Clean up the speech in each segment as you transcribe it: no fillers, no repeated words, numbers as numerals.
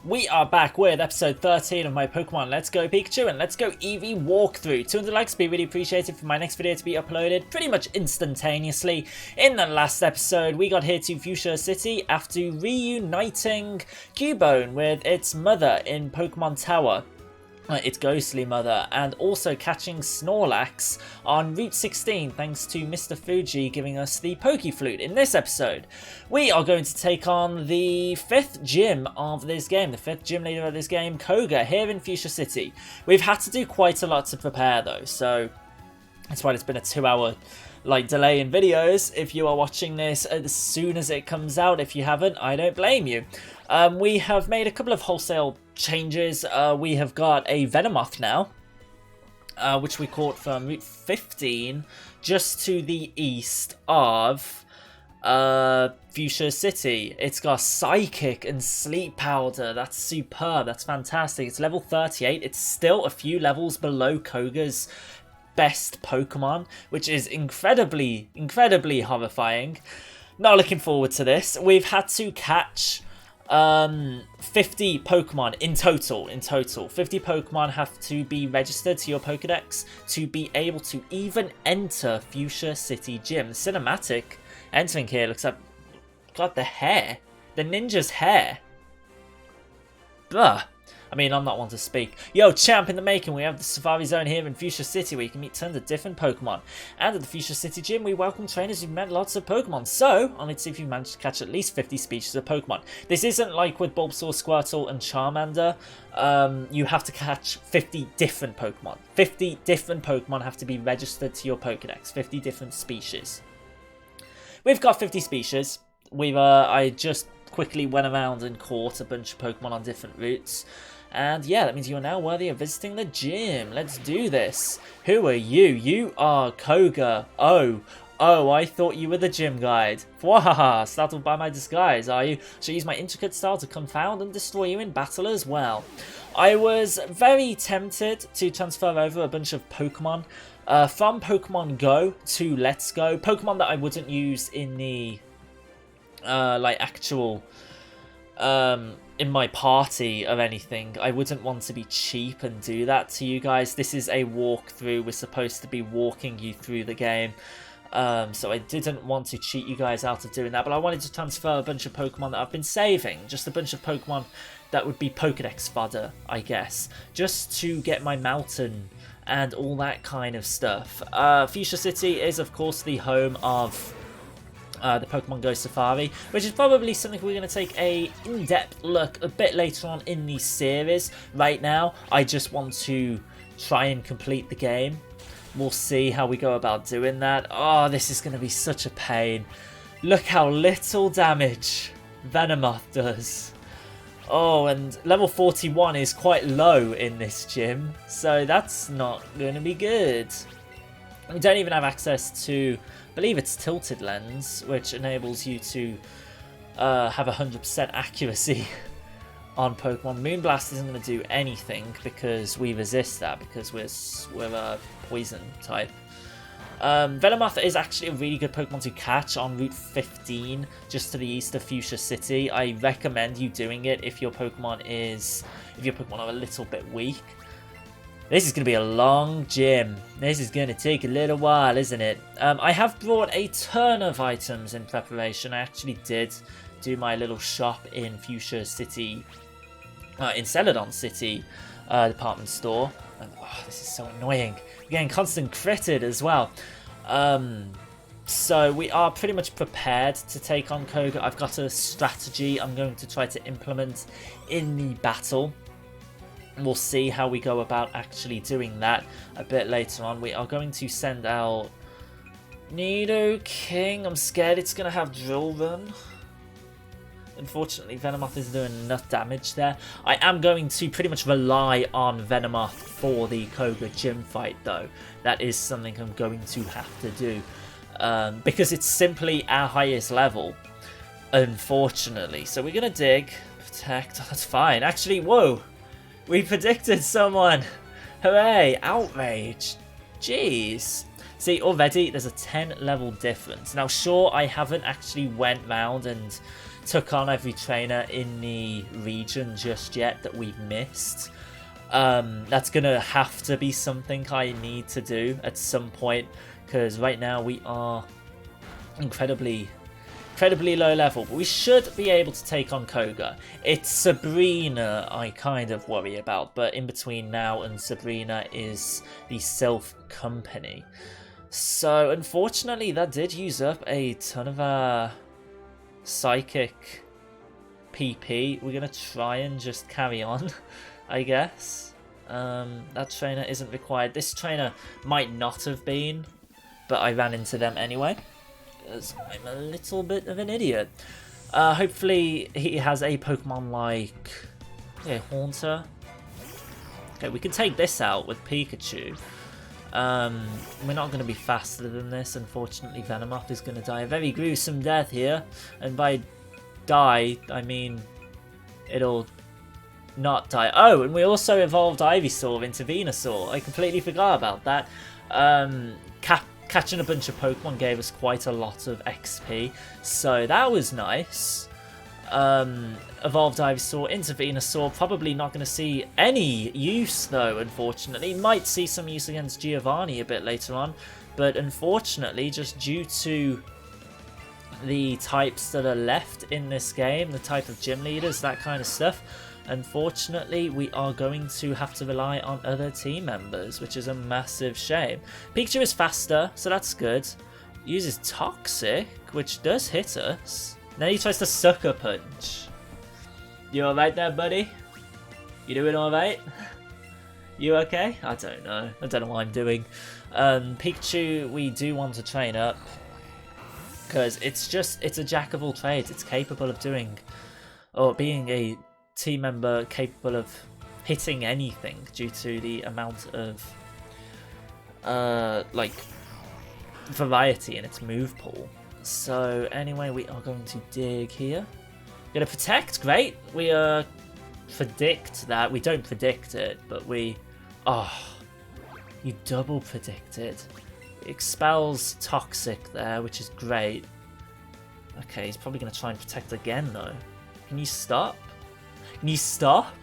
We are back with episode 13 of my Pokemon Let's Go Pikachu and Let's Go Eevee walkthrough. 200 likes would be really appreciated for my next video to be uploaded pretty much instantaneously. In the last episode, we got here to Fucshia City after reuniting Cubone with its mother in Pokemon Tower. Its ghostly mother, and also catching Snorlax on Route 16 thanks to Mr. Fuji giving us the Pokeflute. In this episode, we are going to take on the 5th gym of this game, the 5th gym leader of this game, Koga, here in Fucshia City. We've had to do quite a lot to prepare though, so that's why it's been a 2-hour delay in videos. If you are watching this as soon as it comes out, if you haven't, I don't blame you. We have made a couple of wholesale changes. We have got a Venomoth now, which we caught from Route 15, just to the east of Fucshia City. It's got Psychic and Sleep Powder. That's superb. That's fantastic. It's level 38. It's still a few levels below Koga's best Pokemon, which is incredibly horrifying. Not looking forward to this. We've had to catch 50 Pokemon in total. 50 Pokemon have to be registered to your Pokedex to be able to even enter Fucshia City Gym. The cinematic entering here looks like, God, the hair, the ninja's hair. Bruh. I mean, I'm not one to speak. Yo, champ in the making, we have the Safari Zone here in Fucshia City where you can meet tons of different Pokemon. And at the Fucshia City Gym, we welcome trainers who've met lots of Pokemon. So, I'll need to see if you managed to catch at least 50 species of Pokemon. This isn't like with Bulbasaur, Squirtle, and Charmander. You have to catch 50 different Pokemon. 50 different Pokemon have to be registered to your Pokedex. 50 different species. We've got 50 species. I just quickly went around and caught a bunch of Pokemon on different routes. And yeah, that means you are now worthy of visiting the gym. Let's do this. Who are you? You are Koga. Oh, I thought you were the gym guide. Wahaha, startled by my disguise, are you? Shall use my intricate style to confound and destroy you in battle as well. I was very tempted to transfer over a bunch of Pokemon from Pokemon Go to Let's Go. Pokemon that I wouldn't use in the actual in my party or anything. I wouldn't want to be cheap and do that to you guys. This is a walkthrough. We're supposed to be walking you through the game. So I didn't want to cheat you guys out of doing that, but I wanted to transfer a bunch of Pokemon that I've been saving. Just a bunch of Pokemon that would be Pokedex fodder, I guess. Just to get my mountain and all that kind of stuff. Fucshia City is, of course, the home of the Pokemon Go Safari, which is probably something we're going to take a in-depth look a bit later on in the series. Right now, I just want to try and complete the game. We'll see how we go about doing that. Oh, this is going to be such a pain. Look how little damage Venomoth does. Oh, and level 41 is quite low in this gym, so that's not going to be good. We don't even have access to, I believe it's Tilted Lens, which enables you to have 100% accuracy on Pokemon. Moonblast isn't going to do anything because we resist that, because we're a poison type. Venomoth is actually a really good Pokemon to catch on Route 15, just to the east of Fucshia City. I recommend you doing it if your Pokemon are a little bit weak. This is going to be a long gym. This is going to take a little while, isn't it? I have brought a ton of items in preparation. I actually did do my little shop in Fucshia City, in Celadon City department store. And, oh, this is so annoying. We're getting constant critted as well. So we are pretty much prepared to take on Koga. I've got a strategy I'm going to try to implement in the battle. We'll see how we go about actually doing that a bit later on. We are going to send out Nidoking. I'm scared it's going to have Drill Run. Unfortunately, Venomoth isn't doing enough damage there. I am going to pretty much rely on Venomoth for the Koga gym fight, though. That is something I'm going to have to do. Because it's simply our highest level, unfortunately. So we're going to dig, protect. Oh, that's fine. Actually, whoa. We predicted someone. Hooray. Outrage. Jeez. See, already there's a 10 level difference. Now, sure, I haven't actually went round and took on every trainer in the region just yet that we've missed. That's gonna have to be something I need to do at some point, because right now we are incredibly low level, but we should be able to take on Koga. It's Sabrina I kind of worry about, but in between now and Sabrina is the Sylph Company. So unfortunately that did use up a ton of our psychic PP. We're gonna try and just carry on, I guess. That trainer isn't required. This trainer might not have been, but I ran into them anyway, because I'm a little bit of an idiot. Hopefully he has a Pokemon like Haunter. Okay, we can take this out with Pikachu. We're not going to be faster than this. Unfortunately, Venomoth is going to die a very gruesome death here. And by die, I mean it'll not die. Oh, and we also evolved Ivysaur into Venusaur. I completely forgot about that. Catching a bunch of Pokemon gave us quite a lot of XP, so that was nice. Evolved Ivysaur into Venusaur. Probably not going to see any use though, unfortunately. Might see some use against Giovanni a bit later on, but unfortunately, just due to the types that are left in this game, the type of gym leaders, that kind of stuff, unfortunately we are going to have to rely on other team members, which is a massive shame. Pikachu is faster, so that's good. Uses Toxic, which does hit us. Then he tries to Sucker Punch. You alright there, buddy? You doing alright? You okay? I don't know. I don't know what I'm doing. Pikachu, we do want to train up, because it's a jack of all trades. It's capable of doing, or being a team member capable of hitting anything due to the amount of like variety in its move pool. So anyway, we are going to dig here. Gonna protect, great. We predict that. We don't predict it, but we you double predict it. Expels Toxic there, which is great. Okay, he's probably gonna try and protect again though. Can you stop? Can you stop?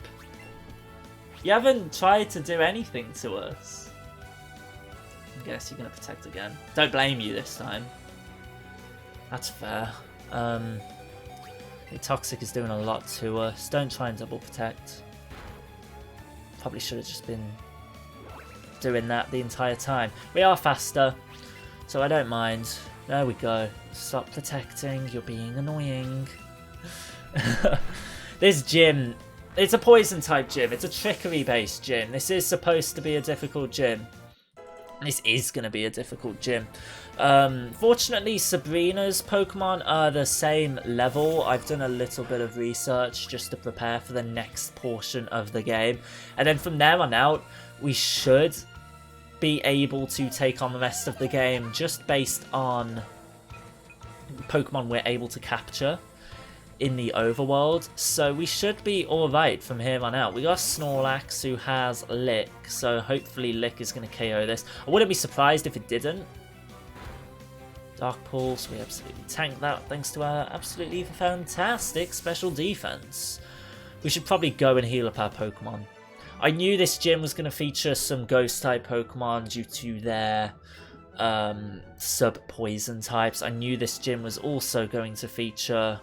You haven't tried to do anything to us. I guess you're going to protect again. Don't blame you this time. That's fair. The Toxic is doing a lot to us. Don't try and double protect. Probably should have just been doing that the entire time. We are faster, so I don't mind. There we go. Stop protecting. You're being annoying. This gym, it's a poison type gym. It's a trickery based gym. This is supposed to be a difficult gym. This is going to be a difficult gym. Fortunately, Sabrina's Pokemon are the same level. I've done a little bit of research just to prepare for the next portion of the game. And then from there on out, we should be able to take on the rest of the game just based on Pokemon we're able to capture in the overworld, so we should be alright from here on out. We got Snorlax who has Lick, so hopefully Lick is going to KO this. I wouldn't be surprised if it didn't. Dark Pulse, we absolutely tanked that thanks to our absolutely fantastic special defense. We should probably go and heal up our Pokemon. I knew this gym was going to feature some ghost type Pokemon due to their sub-poison types. I knew this gym was also going to feature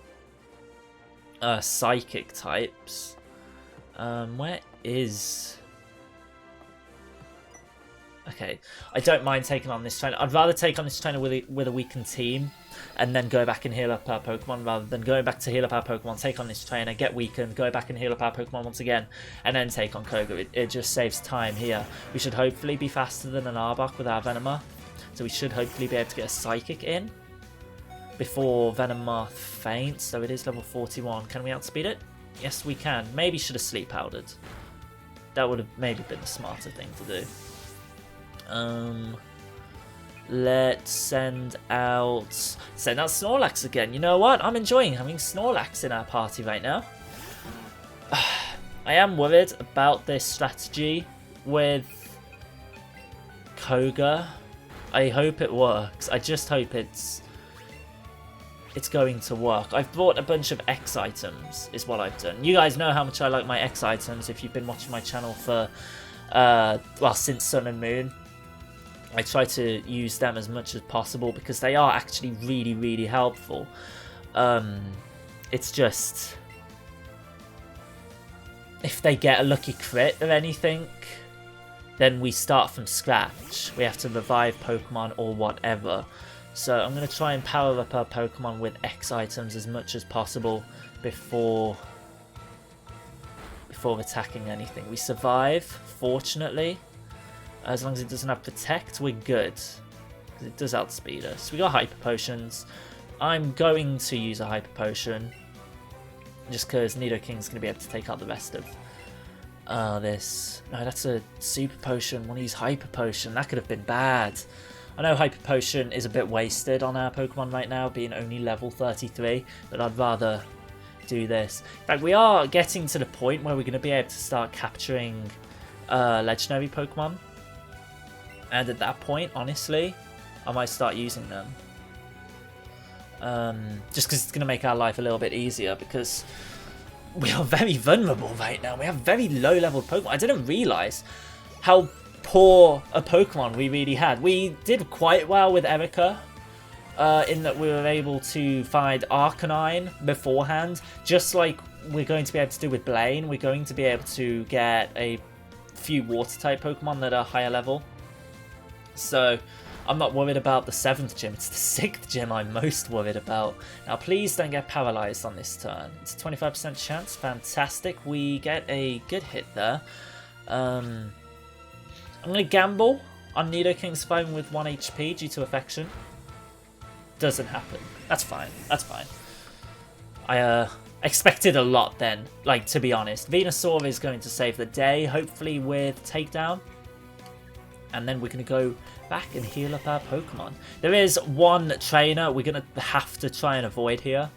psychic types. Where is... Okay, I don't mind taking on this trainer. I'd rather take on this trainer with a weakened team and then go back and heal up our Pokemon, rather than going back to heal up our Pokemon, take on this trainer, get weakened, go back and heal up our Pokemon once again, and then take on Koga. It just saves time here. We should hopefully be faster than an Arbok with our Venomoth, so we should hopefully be able to get a Psychic in before Venomoth faints. So it is level 41. Can we outspeed it? Yes, we can. Maybe should have sleep powdered. That would have maybe been the smarter thing to do. Let's send out Snorlax again. You know what? I'm enjoying having Snorlax in our party right now. I am worried about this strategy with Koga. I hope it works. I just hope it's it's going to work. I've bought a bunch of X items, is what I've done. You guys know how much I like my X items if you've been watching my channel for, well, since Sun and Moon. I try to use them as much as possible because they are actually really, really helpful. It's just, if they get a lucky crit or anything, then we start from scratch. We have to revive Pokemon or whatever. So I'm going to try and power up our Pokemon with X items as much as possible before attacking anything. We survive, fortunately. As long as it doesn't have Protect, we're good. Because it does outspeed us. We got Hyper Potions. I'm going to use a Hyper Potion. Just because Nidoking's going to be able to take out the rest of this. No, that's a Super Potion. I want to use Hyper Potion. That could have been bad. I know Hyper Potion is a bit wasted on our Pokemon right now, being only level 33, but I'd rather do this. In fact, we are getting to the point where we're going to be able to start capturing legendary Pokemon. And at that point, honestly, I might start using them. Just because it's going to make our life a little bit easier, because we are very vulnerable right now. We have very low-leveled Pokemon. I didn't realise how poor a Pokemon we really had. We did quite well with Erica, in that we were able to find Arcanine beforehand, just like we're going to be able to do with Blaine. We're going to be able to get a few Water-type Pokemon that are higher level. So I'm not worried about the 7th gym, it's the 6th gym I'm most worried about. Now please don't get paralyzed on this turn. It's a 25% chance, fantastic. We get a good hit there. I'm going to gamble on Nidoking surviving with 1 HP due to Affection. Doesn't happen. That's fine. That's fine. I expected a lot then, like, to be honest. Venusaur is going to save the day, hopefully with Takedown. And then we're going to go back and heal up our Pokemon. There is one trainer we're going to have to try and avoid here.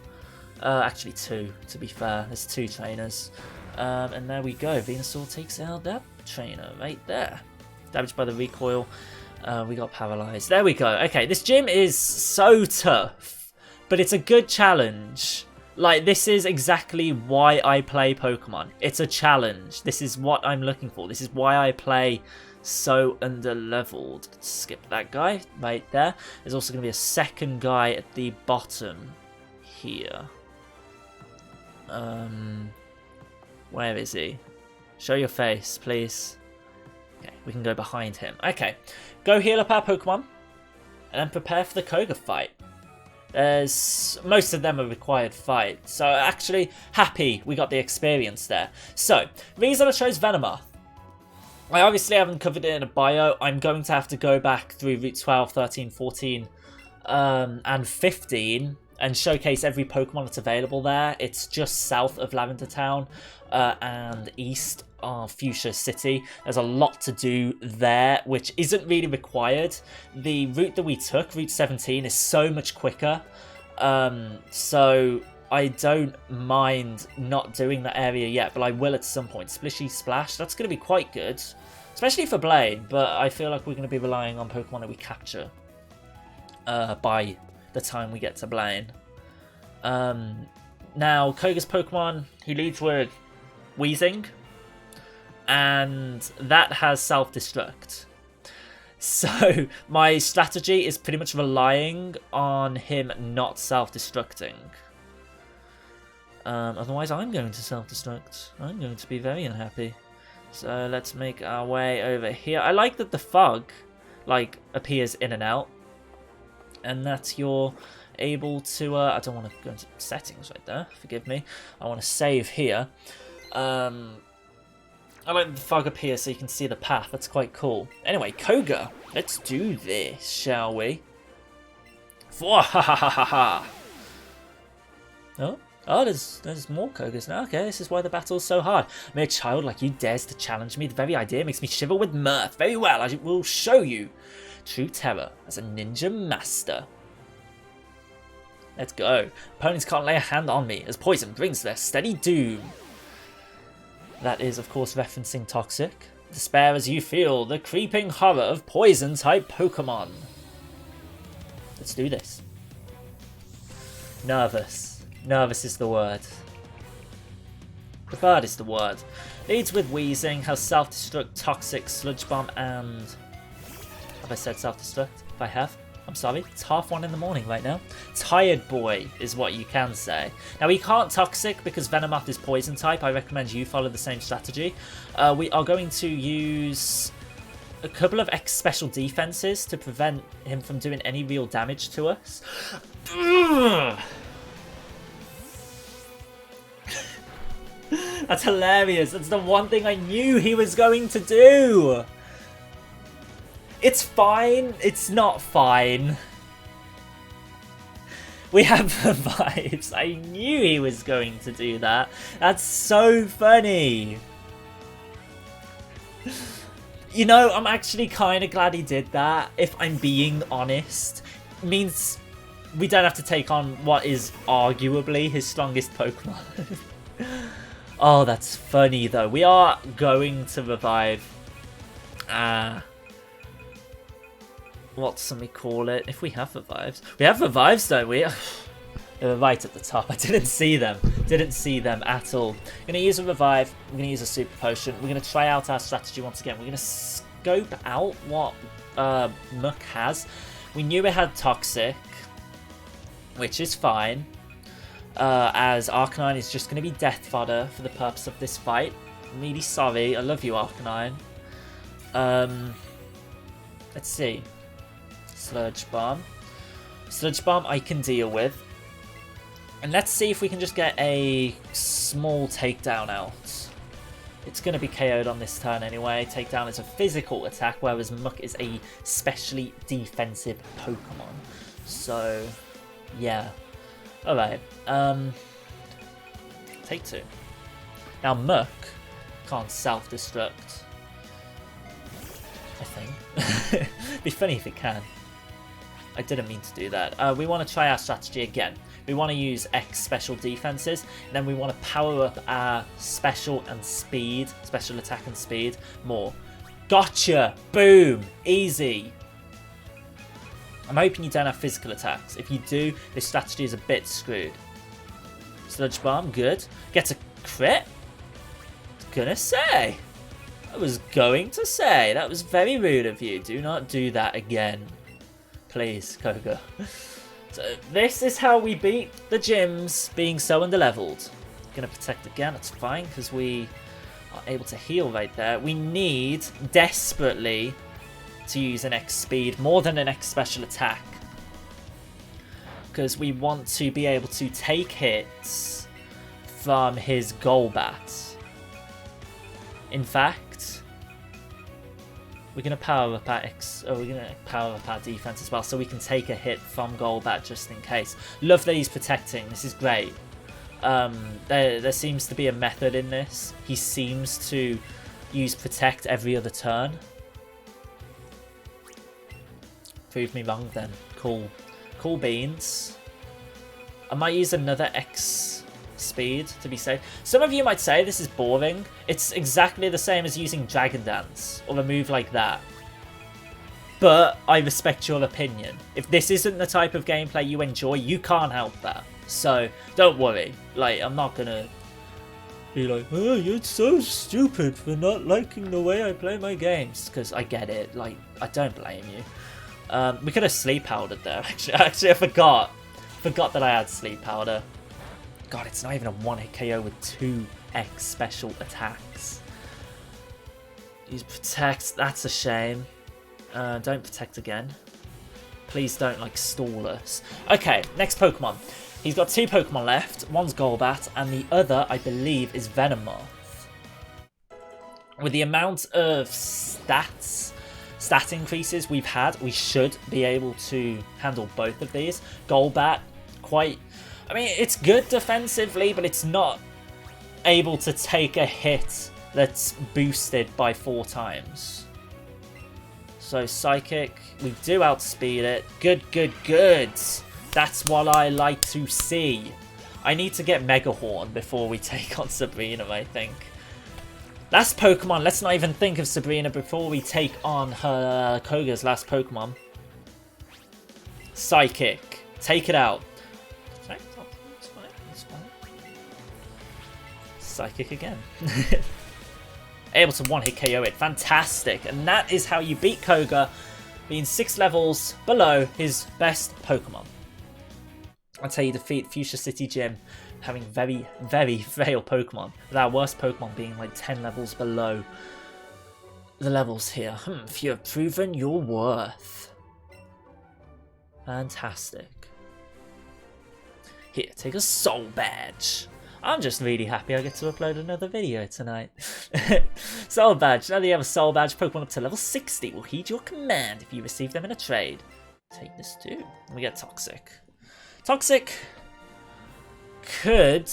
Actually 2, to be fair. There's 2 trainers. And there we go. Venusaur takes out that trainer right there. Damaged by the recoil. We got paralyzed. There we go. Okay, this gym is so tough, but it's a good challenge. Like, this is exactly why I play Pokemon. It's a challenge. This is what I'm looking for. This is why I play so under-leveled. Let's skip that guy right there. There's also going to be a second guy at the bottom here. Where is he? Show your face, please. Okay, we can go behind him. Okay, go heal up our Pokemon, and then prepare for the Koga fight. Most of them are required fight, so actually happy we got the experience there. So, reason I chose Venomoth. I obviously haven't covered it in a bio. I'm going to have to go back through Route 12, 13, 14, and 15 and showcase every Pokemon that's available there. It's just south of Lavender Town and east of Fuchsia City. There's a lot to do there, which isn't really required. The route that we took, Route 17, is so much quicker. So I don't mind not doing that area yet, but I will at some point. Splishy Splash, that's going to be quite good, especially for Blaine, but I feel like we're going to be relying on Pokemon that we capture by the time we get to Blaine. Now, Koga's Pokemon, he leads with Weezing, and that has self-destruct. So my strategy is pretty much relying on him not self-destructing. Otherwise I'm going to self-destruct. I'm going to be very unhappy. So let's make our way over here. I like that the fog like appears in and out, and that you're able to I don't want to go into settings right there, forgive me. I want to save here. I like the fog appear so you can see the path. That's quite cool. Anyway, Koga, let's do this, shall we? Oh, there's more Kogas now. Okay, this is why the battle's so hard. A mere child like you dares to challenge me. The very idea makes me shiver with mirth. Very well, I will show you true terror as a ninja master. Let's go. Opponents can't lay a hand on me as poison brings their steady doom. That is, of course, referencing Toxic. Despair as you feel the creeping horror of poison-type Pokemon. Let's do this. Nervous. Nervous is the word. Preferred is the word. Leads with Wheezing, has Self-Destruct, Toxic, Sludge Bomb, and... Have I said Self-Destruct? If I have, I'm sorry. It's 1:30 in the morning right now. Tired Boy is what you can say. Now, we can't Toxic because Venomoth is Poison type. I recommend you follow the same strategy. We are going to use a couple of X special defenses to prevent him from doing any real damage to us. That's hilarious. That's the one thing I knew he was going to do. It's fine. It's not fine. We have the vibes. I knew he was going to do that. That's so funny. You know, I'm actually kind of glad he did that, if I'm being honest. It means we don't have to take on what is arguably his strongest Pokemon. Oh, that's funny though. We are going to revive. What can we call it? If we have revives. We have revives, don't we? They were right at the top. I didn't see them. Didn't see them at all. I'm going to use a revive. I'm going to use a super potion. We're going to try out our strategy once again. We're going to scope out what Muk has. We knew it had Toxic, which is fine. As Arcanine is just going to be death fodder for the purpose of this fight. I'm really sorry. I love you, Arcanine. Let's see. Sludge Bomb. Sludge Bomb I can deal with. And let's see if we can just get a small takedown out. It's going to be KO'd on this turn anyway. Takedown is a physical attack, whereas Muk is a specially defensive Pokemon. So, yeah. Alright. Take 2. Now Muk can't self-destruct. I think. Be funny if it can. I didn't mean to do that. We want to try our strategy again. We want to use X special defenses, and then we want to power up our special and speed, special attack and speed more. Gotcha! Boom! Easy! I'm hoping you don't have physical attacks. If you do, this strategy is a bit screwed. Sludge Bomb, good. Gets a crit? Gonna say. I was going to say. That was very rude of you. Do not do that again. Please, Koga. So this is how we beat the gyms being so underleveled. Gonna protect again, that's fine, because we are able to heal right there. We need, desperately, to use an X speed more than an X special attack. Because we want to be able to take hits from his Golbat. In fact, we're gonna power up our we're gonna power up our defense as well, so we can take a hit from Golbat just in case. Love that he's protecting. This is great. There seems to be a method in this. He seems to use protect every other turn. Prove me wrong then. Cool. Cool beans. I might use another X speed to be safe. Some of you might say this is boring. It's exactly the same as using Dragon Dance or a move like that. But I respect your opinion. If this isn't the type of gameplay you enjoy, you can't help that. So don't worry. Like, I'm not gonna be like, oh, you're so stupid for not liking the way I play my games. Because I get it. Like, I don't blame you. We could have Sleep Powdered there, actually. Actually, I forgot. Forgot that I had Sleep Powder. God, it's not even a one-hit KO with 2 X special attacks. Use Protect. That's a shame. Don't Protect again. Please don't, like, stall us. Okay, next Pokemon. He's got 2 Pokemon left. One's Golbat, and the other, I believe, is Venomoth. With the amount of stat increases we've had, we should be able to handle both of these. Golbat, quite... I mean, it's good defensively, but it's not able to take a hit that's boosted by 4 times. So Psychic, we do outspeed it. Good, good, good. That's what I like to see. I need to get Mega Horn before we take on Sabrina, I think. Last Pokemon, let's not even think of Sabrina before we take on her Koga's last Pokemon. Psychic, take it out. Psychic again. Able to one-hit KO it. Fantastic. And that is how you beat Koga, being 6 levels below his best Pokemon. That's how you defeat Fuchsia City Gym, having very, very frail Pokemon. With our worst Pokemon being like 10 levels below the levels here. If you have proven your worth. Fantastic. Here, take a soul badge. I'm just really happy I get to upload another video tonight. Soul badge. Now that you have a soul badge, Pokemon up to level 60 will heed your command if you receive them in a trade. Take this too. We get Toxic. Toxic could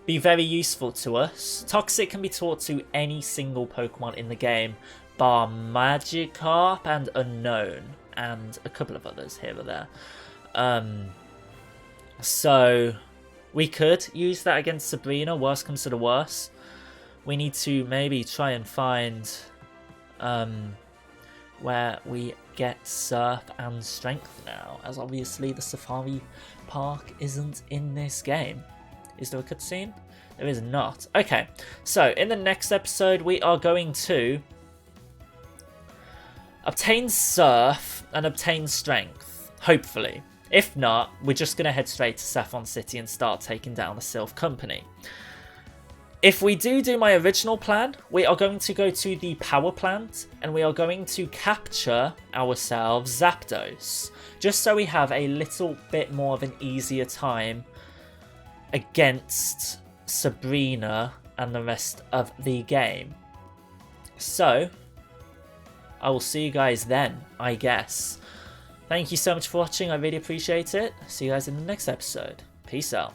be very useful to us. Toxic can be taught to any single Pokemon in the game, bar Magikarp and Unknown, and a couple of others here or there. So we could use that against Sabrina, worst comes to the worst. We need to maybe try and find where we get Surf and Strength now, as obviously the Safari Park isn't in this game. Is there a cutscene? There is not. Okay, so in the next episode we are going to obtain Surf and obtain Strength, hopefully. If not, we're just going to head straight to Saffron City and start taking down the Sylph Company. If we do my original plan, we are going to go to the power plant and we are going to capture ourselves Zapdos, just so we have a little bit more of an easier time against Sabrina and the rest of the game. So, I will see you guys then, I guess. Thank you so much for watching, I really appreciate it. See you guys in the next episode. Peace out.